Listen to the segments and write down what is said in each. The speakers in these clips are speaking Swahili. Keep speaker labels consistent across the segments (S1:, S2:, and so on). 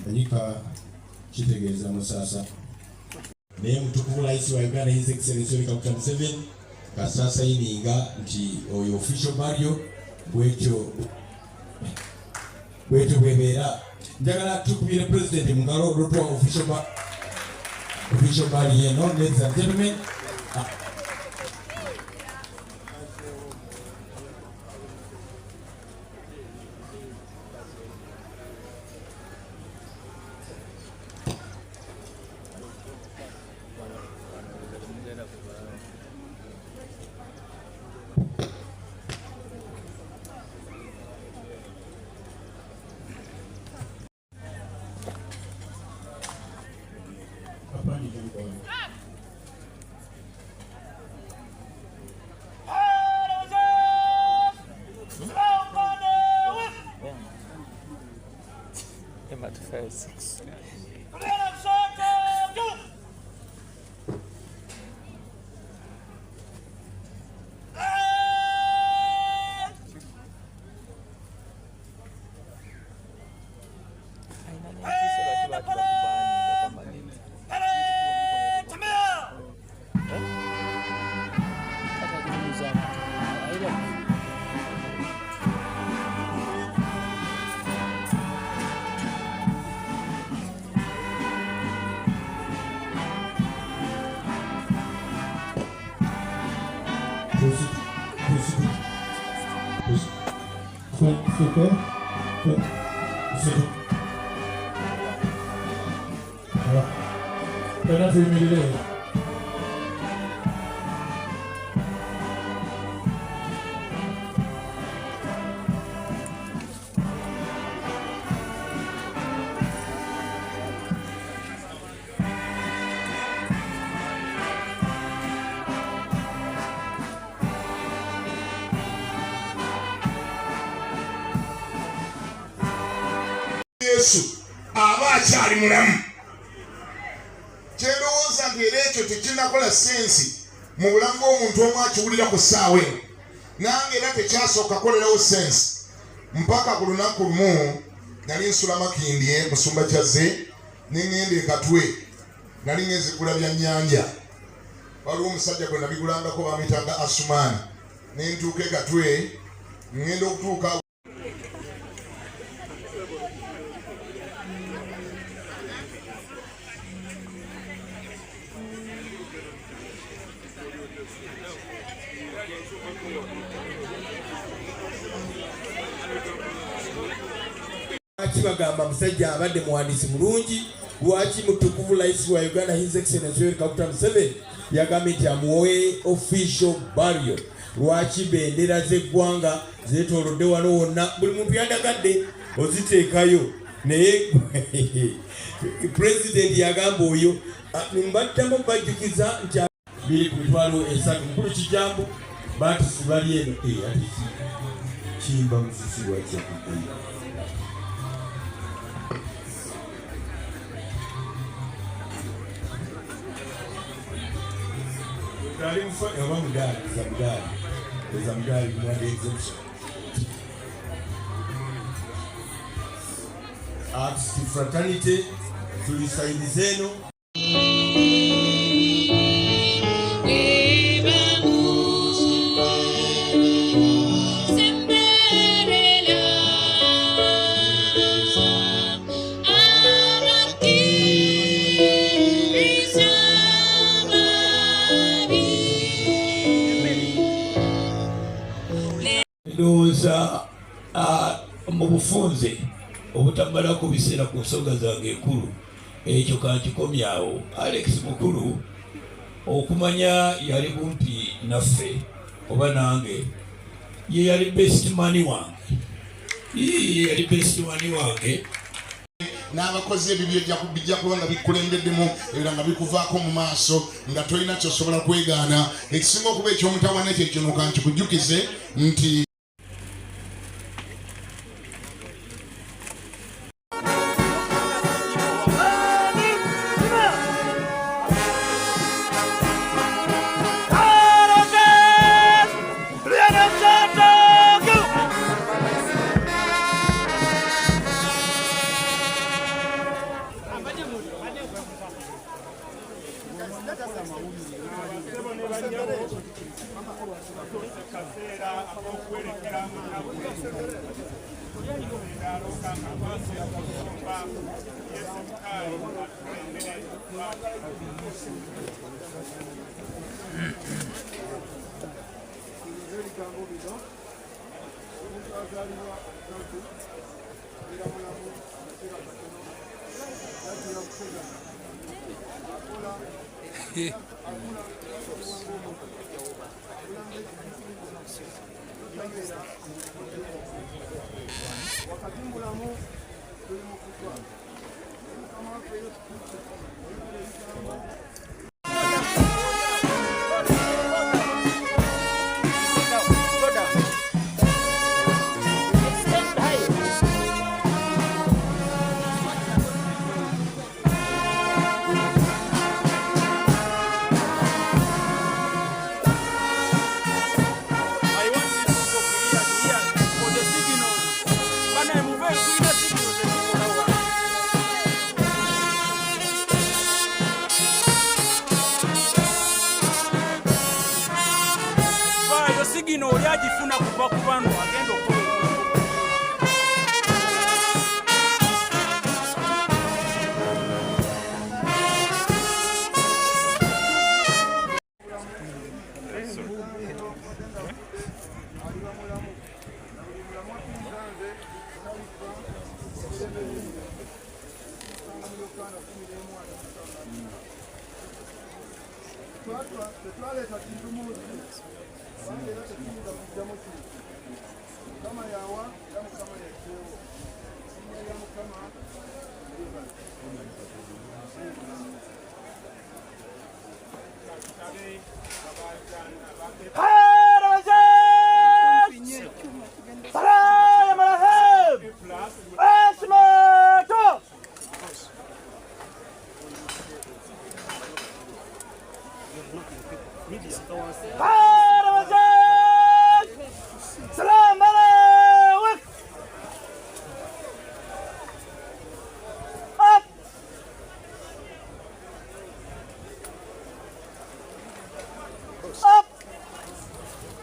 S1: Anyika kitegeeza musasa naye mutukuvu rais wa Uganda His Excellency Dr. Museveni kasasa yininga nti oyo official burial bwekyo bwebeera njagala tukubire president mungalo olutwa official burial eno. Ladies and gentlemen,
S2: Yesu aba akyali mulamu. Kyendowooza nti era ekyo tekinakola sensi mu bulamu bw'omuntu omu akiwulira ku ssaawa eno. Nange era tekyasooka kolerawo sensi mpaka ku lunaku lumu nali nsula Makindye Musumba Kyazze n'engenda e Katwe nali ngezigula bya nnyanja. Waliwo omusajja gwe nabigulangako bamuyitanga Asumaani ne ntuuka e Katwe ngenda okutuuka
S1: bagamba musajja abadde muwandiisi mulungi. Lwaki mutukuvu rais wa Uganda His Excellency Dr. Museveni yagambye nti amuwe official burial? Lwaki bendera z'eggwanga zeetoolodde wano wonna, buli muntu yandagadde oziteekayo, naye president yagamba oyo mbaddamu bajjukiza nti biri ku mitwalo 3. Mukulu Kijambo baatusi bali eno ati kimba musisi lwakyakudde Artist fraternity tulisaidizeno
S3: ndowooza mu bufunze obutamala ku biseera ku nsonga zange enkulu ekyo kankikomyawo. Alex Mukulu okumanya yali kumpi naffe oba nange, ye yali best mani wange
S2: n'abakozi ebyo bijja kuba nga bikulembeddemu era nga bikuvaako mu maaso nga tolina kyosobola kwegaana. Ekisinga okuba eky'omutawana ekyo kino kankikujjukize nti
S4: Sigino lyagifuna kuva ku bantu agenda okukola.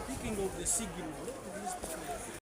S4: Speaking of the signal,